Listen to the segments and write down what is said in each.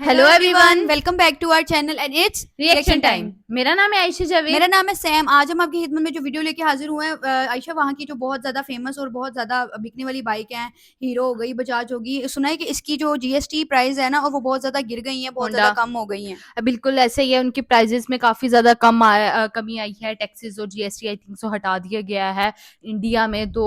Hello everyone, welcome back to our channel and it's reaction time. मेरा नाम है आयशा जावेद। मेरा नाम है सैम। आज हम आपकी खिदमत में जो वीडियो लेके हाजिर हुए हैं, आयशा, वहाँ की जो बहुत ज्यादा फेमस और बहुत ज्यादा बिकने वाली बाइक हैं, हीरो हो गई, बजाज होगी। सुना है कि इसकी जो जीएसटी प्राइस है ना, और वो बहुत ज्यादा गिर गई है, बहुत होंडा ज्यादा कम हो गई हैं। बिल्कुल ऐसे ही है, उनकी प्राइजेस में काफी ज्यादा कमी आई है। टैक्सेस और जीएसटी आई थिंक सो हटा दिया गया है इंडिया में। तो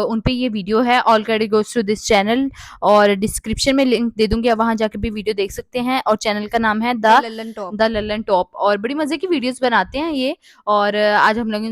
उन पे ये वीडियो है, all credit goes to this channel, और डिस्क्रिप्शन में लिंक दे दूंगी, आप वहां जाके भी वीडियो देख सकते हैं। और चैनल का नाम है the Lallan top. The Lallan top, और बड़ी मजे की वीडियोस बनाते हैं ये। और आज हम लोग,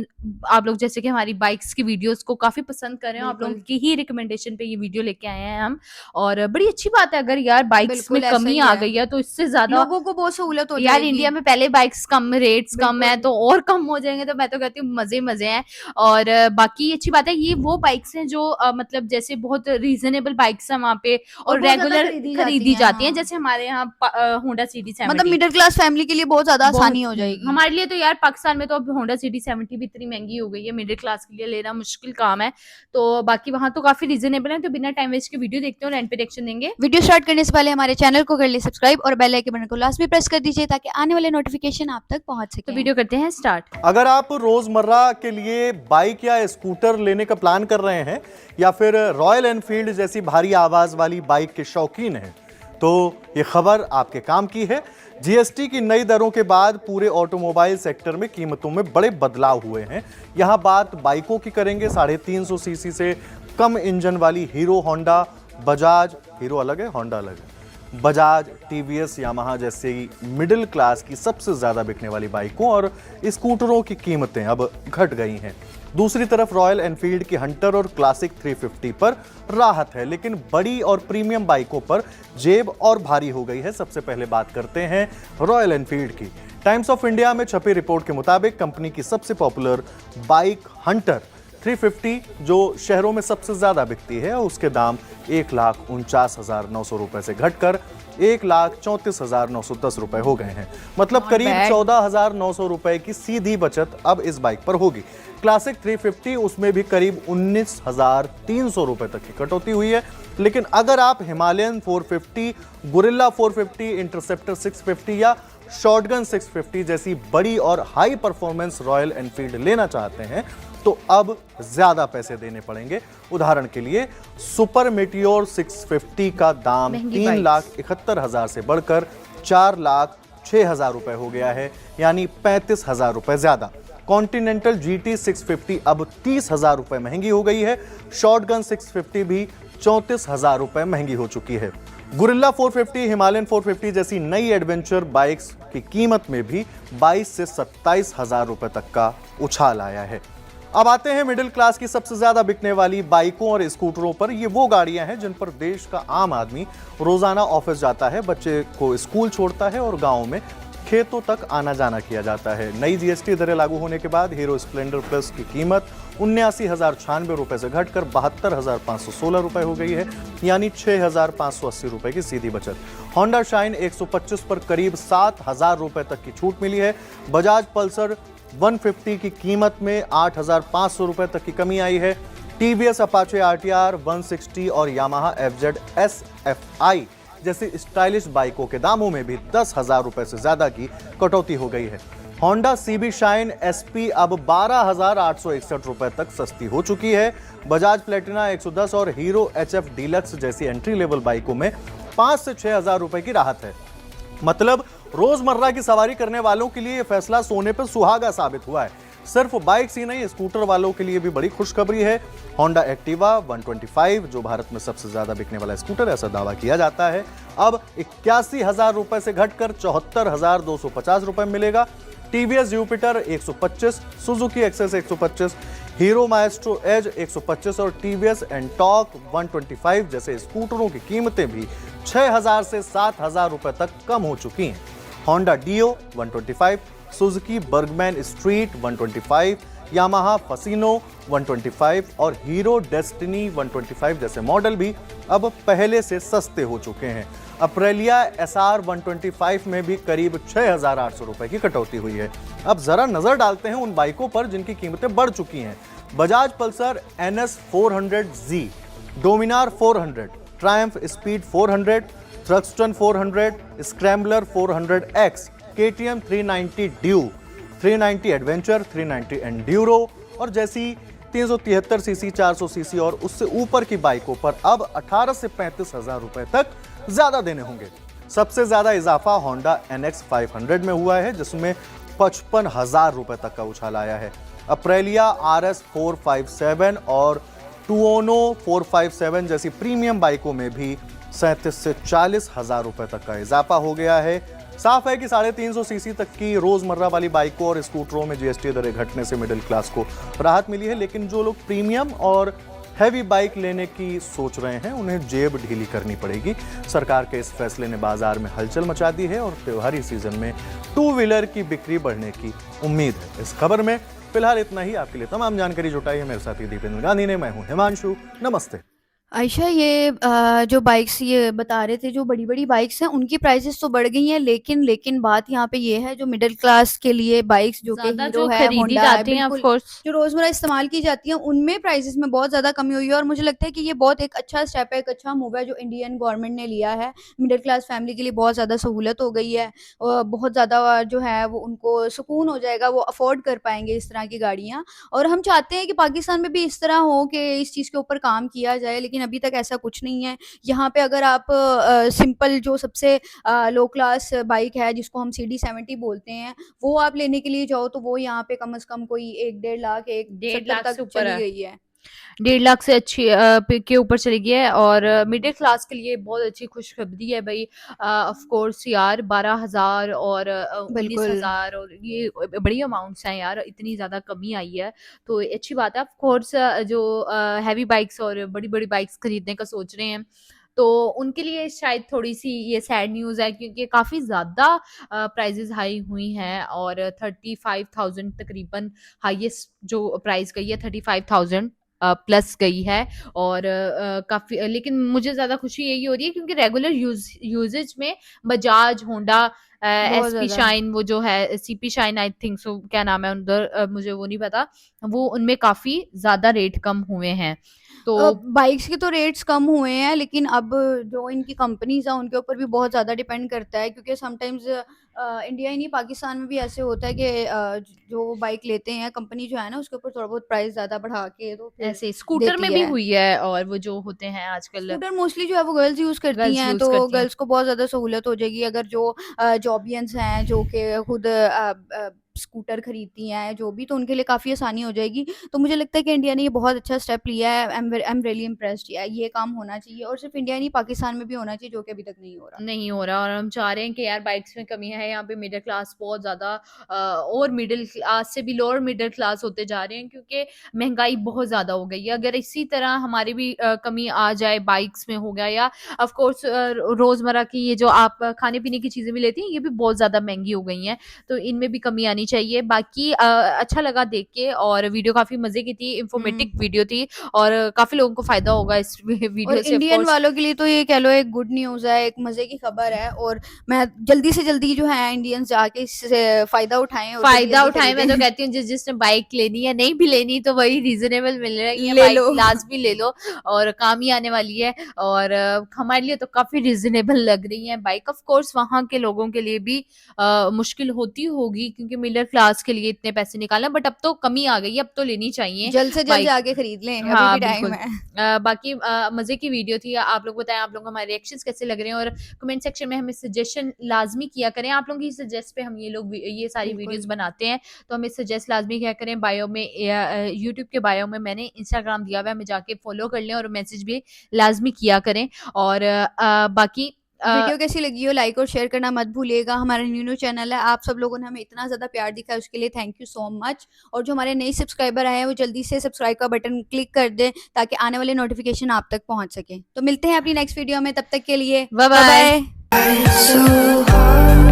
आप लोग जैसे कि हमारी बाइक्स की वीडियोस को काफी पसंद कर रहे हैं, आप लोगों बिल्कुल की ही रिकमेंडेशन पे ये वीडियो लेके आए हैं हम। और बड़ी अच्छी बात है, अगर यार बाइक्स में बिल्कुल ऐसा कमी ही आ है, गई है तो इससे ज्यादा लोगों को बहुत सहूलत हो यार जाएगी। इंडिया में पहले बाइक्स कम, रेट्स कम है, बिल्कुल तो और कम हो जाएंगे, तो मैं तो कहती हूँ मजे मजे हैं। और बाकी अच्छी बात है, ये वो बाइक्स हैं जो मतलब जैसे बहुत रीजनेबल बाइक्स हैं वहाँ पे, और और बहुत ज्यादा रेगुलर खरीदी जाती हैं, हाँ। जैसे हमारे यहाँ होंडा सिटी मतलब 70। मिडिल क्लास फैमिली के लिए बहुत ज्यादा बहुत आसानी हो जाएगी। हमारे लिए तो यार पाकिस्तान में तो अब होंडा सिटी 70 भी इतनी महंगी हो गई है, मिडिल क्लास के लिए लेना मुश्किल काम है। तो बाकी वहां तो काफी रीजनेबल है। तो बिना टाइम वेस्ट के वीडियो देखते हो और एंड पे रिएक्शन देंगे। वीडियो स्टार्ट करने से पहले हमारे चैनल को कर लीजिए सब्सक्राइब और बेल आइकन बटन को लास्ट में प्रेस कर दीजिए ताकि आने वाले नोटिफिकेशन आप तक पहुंच तो सके। वीडियो करते हैं स्टार्ट। अगर आप रोजमर्रा के लिए बाइक या स्कूटर लेने का प्लान कर रहे हैं या फिर रॉयल एनफील्ड जैसी भारी आवाज वाली बाइक के शौकीन हैं, तो ये खबर आपके काम की है। जीएसटी की नई दरों के बाद पूरे ऑटोमोबाइल सेक्टर में कीमतों में बड़े बदलाव हुए हैं। यहां बात बाइकों की करेंगे। 350 सीसी से कम इंजन वाली हीरो, होंडा, बजाज, हीरो अलग है, होंडा अलग है, बजाज, टीवीएस, यामाहा जैसे मिडिल क्लास की सबसे ज्यादा बिकने वाली बाइकों और स्कूटरों की कीमतें अब घट गई हैं। दूसरी तरफ रॉयल एनफील्ड की हंटर और क्लासिक 350 पर राहत है, लेकिन बड़ी और प्रीमियम बाइकों पर जेब और भारी हो गई है। सबसे पहले बात करते हैं रॉयल एनफील्ड की। टाइम्स ऑफ इंडिया में छपी रिपोर्ट के मुताबिक कंपनी की सबसे पॉपुलर बाइक हंटर 350 जो शहरों में सबसे ज्यादा बिकती है, उसके दाम 1,49,900 रुपए से घटकर 1,34,910 रुपए हो गए हैं। मतलब करीब 14,900 रुपए की सीधी बचत अब इस बाइक पर होगी। क्लासिक 350 उसमें भी करीब 19,300 रुपए तक की कटौती हुई है। लेकिन अगर आप हिमालयन 450, गुरिल्ला 450, इंटरसेप्टर 650 या शॉटगन 650 जैसी बड़ी और हाई परफॉर्मेंस रॉयल एनफील्ड लेना चाहते हैं, तो अब ज्यादा पैसे देने पड़ेंगे। उदाहरण के लिए सुपर मेटियोर 650 का दाम 3,71,000 से बढ़कर 4,06,000 रुपए हो गया है, यानी 35,000 रुपए ज्यादा। कॉन्टिनेंटल जीटी 650 अब 30,000 रुपए महंगी हो गई है। शॉटगन 650 भी 34,000 रुपए महंगी हो चुकी है। गुरिल्ला 450, हिमालयन 450 जैसी नई एडवेंचर बाइक्स की कीमत में भी 22 से 27,000 रुपए तक का उछाल आया है। अब आते हैं मिडिल क्लास की सबसे ज्यादा बिकने वाली बाइकों और स्कूटरों पर। ये वो गाड़ियां हैं जिन पर देश का आम आदमी रोजाना ऑफिस जाता है, बच्चे को स्कूल छोड़ता है और गांव में खेतों तक आना जाना किया जाता है। नई जीएसटी दरें लागू होने के बाद हीरो स्प्लेंडर प्लस की कीमत 79,096 रुपए से घटकर 72,516 रुपए हो गई है, यानी 6,580 रुपए की सीधी बचत। होंडा शाइन 125 पर करीब 7,000 रुपए तक की छूट मिली है। बजाज पल्सर 150 की कीमत में 8,500 रुपए तक की कमी आई है। टीवीएस अपाचे आरटीआर 160 और यामाहा एफजेड एसएफआई जैसी स्टाइलिश बाइकों के दामों में भी 10,000 रुपए से ज्यादा की कटौती हो गई है। होंडा सीबी शाइन एसपी अब 12,861 रुपए तक सस्ती हो चुकी है। बजाज प्लेटिना 110 और हीरो एचएफ डीलक्स जैसी एंट्री लेवल बाइकों में 5 से 6,000 रुपए की राहत है। मतलब रोजमर्रा की सवारी करने वालों के लिए यह फैसला सोने पर सुहागा साबित हुआ है। सिर्फ बाइक्स ही नहीं, स्कूटर वालों के लिए भी बड़ी खुशखबरी है। होंडा एक्टिवा 125 जो भारत में सबसे ज्यादा बिकने वाला स्कूटर, ऐसा दावा किया जाता है, अब 81,000 रुपए से घटकर 74,250 रुपए मिलेगा। TVS Jupiter 125, Suzuki Access 125, Hero Maestro Edge 125 और टीवीएस एंटॉर्क 125 जैसे स्कूटरों की कीमतें भी 6,000 से 7,000 रुपए तक कम हो चुकी हैं। Honda Dio 125, Suzuki Burgman Street 125, Yamaha Fascino 125 और हीरो डेस्टिनी 125 जैसे मॉडल भी अब पहले से सस्ते हो चुके हैं। अप्रेलिया एसआर 125 में भी करीब 6,800 रुपए की कटौती हुई है। अब जरा नजर डालते हैं उन बाइकों पर जिनकी कीमतें बढ़ चुकी हैं। Bajaj Pulsar NS 400Z, Dominar 400, Triumph speed 400, Thruxton 400, scrambler 400X, KTM 390 due, 390 adventure, 390 Enduro और जैसी 373 सीसी, 400 सीसी और उससे ऊपर की बाइकों पर अब 18 से 35 हजार रुपए तक ज्यादा देने होंगे। सबसे ज्यादा इजाफा होंडा NX 500 में हुआ है, जिसमें 55,000 रुपए तक का उछाल आया है। अप्रेलिया RS 457 और टुओनो 457 जैसी प्रीमियम बाइकों में भी 37 से 40,000 रुपए तक का इजाफा हो गया है। साफ है कि 350 सीसी तक की रोजमर्रा वाली बाइकों और स्कूटरों में जीएसटी दरें घटने से मिडिल क्लास को राहत मिली है, लेकिन जो लोग प्रीमियम और हैवी बाइक लेने की सोच रहे हैं उन्हें जेब ढीली करनी पड़ेगी। सरकार के इस फैसले ने बाजार में हलचल मचा दी है और त्योहारी सीजन में टू व्हीलर की बिक्री बढ़ने की उम्मीद है। इस खबर में फिलहाल इतना ही। आपके लिए तमाम जानकारी जुटाई है मेरे साथी दीपेंद्र गांधी ने। मैं हूं हिमांशु, नमस्ते। आयशा, ये जो बाइक्स ये बता रहे थे, जो बड़ी-बड़ी बाइक्स हैं उनकी प्राइसेस तो बढ़ गई हैं, लेकिन बात यहाँ पे ये है जो मिडिल क्लास के लिए बाइक्स जो कि ज़्यादा हीरो जो है, खरीदी होंडा है, जाती हैं ऑफ बिल्कुल कोर्स। जो रोज़मर्रा इस्तेमाल की जाती हैं उनमें प्राइसेस में बहुत ज़्यादा कमी हुई है और मुझे लगता है कि ये बहुत एक अच्छा स्टेप है, एक अच्छा मूव है जो इंडियन गवर्नमेंट ने लिया है। मिडिल क्लास फैमिली के लिए बहुत ज़्यादा सहूलत हो गई है और बहुत ज़्यादा जो है वो उनको सुकून हो जाएगा, वो अफ़ोर्ड कर पाएँगे इस तरह की गाड़ियाँ। और हम चाहते हैं कि पाकिस्तान में भी इस तरह हो कि इस चीज़ के ऊपर काम किया जाए, लेकिन अभी तक ऐसा कुछ नहीं है। यहाँ पे अगर आप सिंपल जो सबसे लो क्लास बाइक है जिसको हम CD70 बोलते हैं, वो आप लेने के लिए जाओ तो वो यहाँ पे कम से कम कोई 1-1.5 लाख, 1.5 170 लाख से तक ऊपर चली है। गई है। 1.5 लाख से अच्छी के ऊपर चली गई है और मिडिल क्लास के लिए बहुत अच्छी खुशखबरी है भाई। ऑफ कोर्स यार 12,000 और बिल्कुल। 19,000 और ये बड़ी अमाउंट्स हैं यार, इतनी ज़्यादा कमी आई है तो ये अच्छी बात है। ऑफ कोर्स जो हैवी बाइक्स और बड़ी-बड़ी बाइक्स खरीदने का सोच रहे हैं तो उनके लिए शायद थोड़ी-सी ये सैड न्यूज़ है क्योंकि काफ़ी ज़्यादा प्राइसेज़ हाई हुई हैं और 35,000 तकरीबन हाईएस्ट जो प्राइस गई है 35,000 प्लस गई है और काफ़ी लेकिन मुझे ज़्यादा खुशी यही हो रही है क्योंकि रेगुलर यूजेज में बजाज, होंडा, बहुत एसपी ज़्यादा। शाइन वो जो है CP shine I think so क्या नाम है उधर मुझे वो नहीं पता, वो उनमें काफ़ी ज़्यादा रेट कम हुए हैं। तो बाइक्स के तो रेट्स कम हुए हैं, लेकिन अब जो इनकी कंपनीज़ हैं उनके ऊपर भी बहुत ज़्यादा डिपेंड करता है क्योंकि समटाइम्स इंडिया ही नहीं पाकिस्तान में भी ऐसे होता है कि जो बाइक लेते हैं कंपनी जो है ना उसके ऊपर थोड़ा बहुत प्राइस ज़्यादा बढ़ा के तो फिर ऐसे स्कूटर में देती भी है। हुई है और वो जो होते हैं आजकल स्कूटर मोस्टली जो है वो गर्ल्स यूज़ करती गर्ल्स हैं, यूज़ तो करती हैं। गर्ल्स को बहुत ज़्यादा सहूलत हो जाएगी अगर जो जॉबियंस हैं जो कि खुद स्कूटर खरीदती हैं जो भी, तो उनके लिए काफ़ी आसानी हो जाएगी। तो मुझे लगता है कि इंडिया ने ये बहुत अच्छा स्टेप लिया है। I am really impressed. ये काम होना चाहिए और सिर्फ इंडिया नहीं पाकिस्तान में भी होना चाहिए, जो कि अभी तक नहीं हो रहा। नहीं हो रहा और हम चाह रहे हैं कि यार बाइक्स में कमी है यहाँ पे मिडिल क्लास बहुत ज़्यादा और मिडिल क्लास से भी लोअर मिडिल क्लास होते जा रहे हैं क्योंकि महंगाई बहुत ज़्यादा हो गई है। अगर इसी तरह हमारी भी कमी आ जाए बाइक्स में हो गया या ऑफ कोर्स रोज़मर्रा की ये जो आप खाने पीने की चीज़ें भी लेती हैं ये भी बहुत ज़्यादा महंगी हो गई हैं, तो इनमें भी कमी आनी चाहिए। बाकी अच्छा लगा देख के और वीडियो काफ़ी मज़े की थी, इन्फॉर्मेटिव वीडियो थी और काफ़ी लोगों को फ़ायदा होगा इस और वीडियो से ऑफ इंडियन कोर्स। वालों के लिए तो ये कह लो एक गुड न्यूज़ है, एक मज़े की खबर है और मैं जल्दी से जल्दी जो है इंडियंस जाके इससे फ़ायदा उठाएँ और फ़ायदा जल्दी-जल्दी उठाएँ, मैं तो खरीदें। कहती हूँ जिसने बाइक लेनी है, नहीं भी लेनी तो वही रीज़नेबल मिल रही है, ले बाइक लो। लाज़मी ले लो और काम ही आने वाली है और हमारे लिए तो काफ़ी रीज़नेबल लग रही है बाइक। ऑफ कोर्स वहाँ के लोगों के लिए भी मुश्किल होती होगी क्योंकि मिडल क्लास के लिए इतने पैसे निकालना, बट अब तो कमी आ गई है, अब तो लेनी चाहिए जल्द से जल्द बाइक। जाके खरीद लें, अभी हाँ, भी टाइम बिल्कुल। है। बाकी मज़े की वीडियो थी। आप लोग बताएँ आप लोगों को हमारे रिएक्शंस कैसे लग रहे हैं और कमेंट सेक्शन में हमें सजेशन लाज़मी किया करें। आप लोगों की सजेस्ट पे हम ये सारी बिल्कुल। वीडियोज़ बनाते हैं, तो हमें सजेस्ट लाज़मी किया करें। बायो में यूट्यूब के बायो में मैंने इंस्टाग्राम दिया हुआ है, हमें जाके फॉलो कर लें और मैसेज भी लाज़मी किया करें और बाकी वीडियो कैसी लगी हो लाइक और शेयर करना मत भूलिएगा। हमारा न्यू चैनल है, आप सब लोगों ने हमें इतना ज़्यादा प्यार दिखा है उसके लिए थैंक यू सो मच। और जो हमारे नए सब्सक्राइबर आए हैं वो जल्दी से सब्सक्राइब का बटन क्लिक कर दें ताकि आने वाले नोटिफिकेशन आप तक पहुंच सके। तो मिलते हैं अपनी नेक्स्ट वीडियो में, तब तक के लिए बाय बाय। बाय।